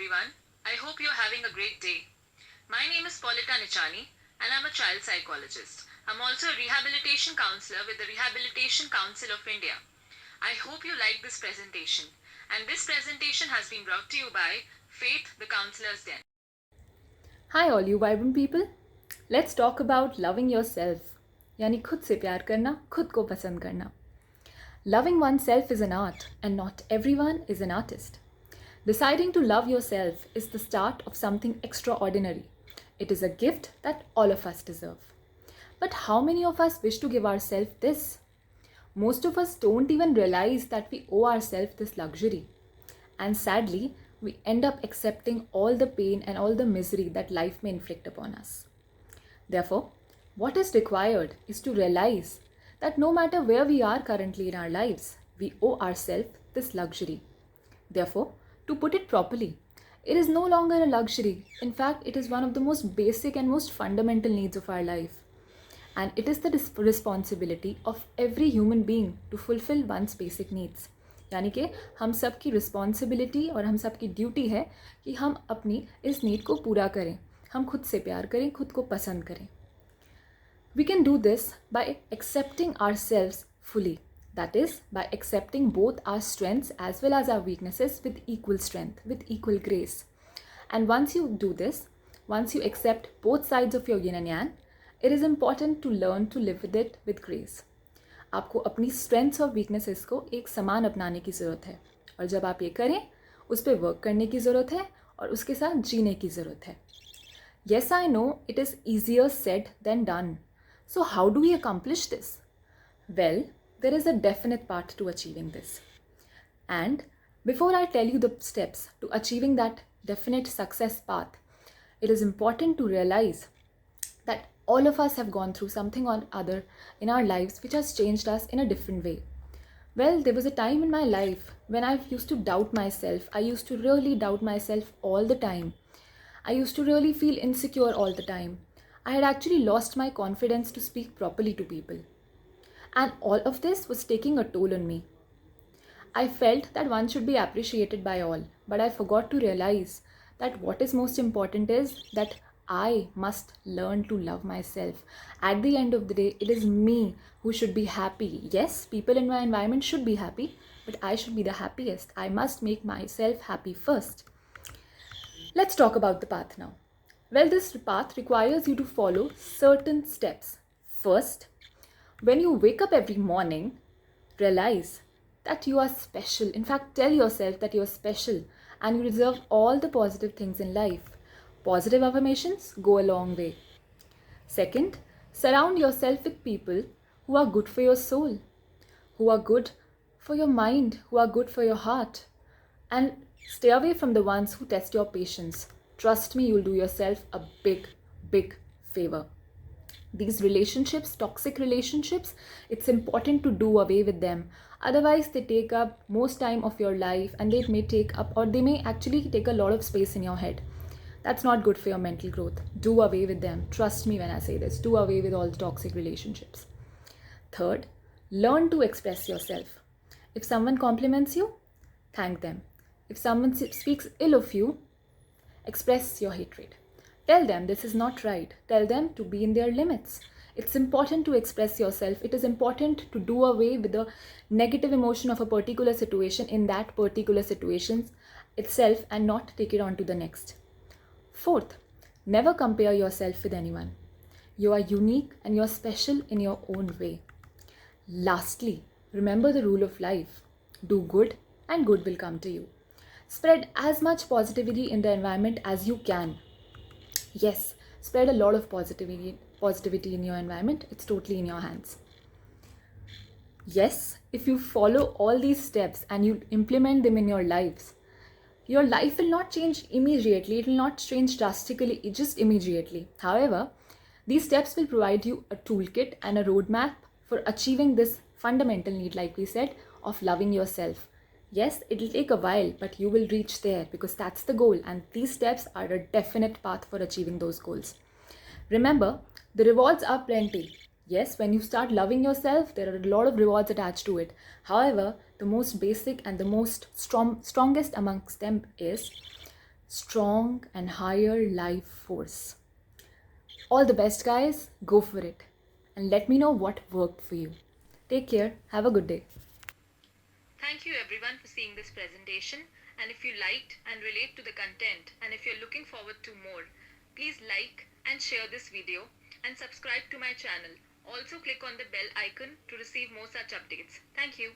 everyone. I hope you're having a great day. My name is Paulita Nichani and I'm a child psychologist. I'm also a rehabilitation counselor with the Rehabilitation Council of India. I hope you like this presentation. And this presentation has been brought to you by Faith, the Counselor's Den. Hi all you vibrant people. Let's talk about loving yourself. यानी खुद से प्यार करना, खुद को पसंद करना. Loving oneself is an art and not everyone is an artist. Deciding to love yourself is the start of something extraordinary. It is a gift that all of us deserve. But how many of us wish to give ourselves this? Most of us don't even realize that we owe ourselves this luxury. And sadly, we end up accepting all the pain and all the misery that life may inflict upon us. Therefore, what is required is to realize that no matter where we are currently in our lives, we owe ourselves this luxury. Therefore, to put it properly, it is no longer a luxury. In fact, it is one of the most basic and most fundamental needs of our life. And it is the responsibility of every human being to fulfill one's basic needs. यानी कि हम सब की responsibility और हम सब की duty है कि हम अपनी इस नीड को पूरा करें, हम खुद से प्यार करें, खुद को पसंद करें. We can do this by accepting ourselves fully. That is, by accepting both our strengths as well as our weaknesses with equal strength, with equal grace. And once you do this, once you accept both sides of your yin and yang, it is important to learn to live with it with grace. आपको अपनी strengths और weaknesses को एक समान अपनाने की ज़रूरत है, और जब आप ये करें उस पर वर्क करने की ज़रूरत है और उसके साथ जीने की ज़रूरत है. Yes, I know it is easier said than done. So how do we accomplish this? Well, there is a definite path to achieving this. And before I tell you the steps to achieving that definite success path, it is important to realize that all of us have gone through something or other in our lives which has changed us in a different way. Well, there was a time in my life when I used to doubt myself. I used to really doubt myself all the time. I used to really feel insecure all the time. I had actually lost my confidence to speak properly to people. And all of this was taking a toll on me. I felt that one should be appreciated by all, but I forgot to realize that what is most important is that I must learn to love myself. At the end of the day, it is me who should be happy. Yes, people in my environment should be happy, but I should be the happiest. I must make myself happy first. Let's talk about the path now. Well, this path requires you to follow certain steps. First, when you wake up every morning, realize that you are special. In fact, tell yourself that you are special and you deserve all the positive things in life. Positive affirmations go a long way. Second, surround yourself with people who are good for your soul, who are good for your mind, who are good for your heart. And stay away from the ones who test your patience. Trust me, you'll do yourself a big, big favor. These relationships, toxic relationships, it's important to do away with them. Otherwise, they take up most time of your life and they may take up, or they may actually take a lot of space in your head. That's not good for your mental growth. Do away with them. Trust me when I say this. Do away with all the toxic relationships. Third, learn to express yourself. If someone compliments you, thank them. If someone speaks ill of you, express your hatred. Tell them this is not right. Tell them to be in their limits. It's important to express yourself. It is important to do away with the negative emotion of a particular situation in that particular situation itself and not take it on to the next. Fourth, never compare yourself with anyone. You are unique and you are special in your own way. Lastly, remember the rule of life. Do good and good will come to you. Spread as much positivity in the environment as you can. Yes, spread a lot of positivity in your environment. It's totally in your hands. Yes, if you follow all these steps and you implement them in your lives, your life will not change immediately. It will not change drastically, just immediately. However, these steps will provide you a toolkit and a roadmap for achieving this fundamental need, like we said, of loving yourself. Yes, it will take a while, but you will reach there because that's the goal. And these steps are a definite path for achieving those goals. Remember, the rewards are plenty. Yes, when you start loving yourself, there are a lot of rewards attached to it. However, the most basic and the most strongest amongst them is strong and higher life force. All the best, guys. Go for it. And let me know what worked for you. Take care. Have a good day. Thank you everyone for seeing this presentation, and if you liked and relate to the content, and if you're looking forward to more, please like and share this video and subscribe to my channel. Also click on the bell icon to receive more such updates. Thank you.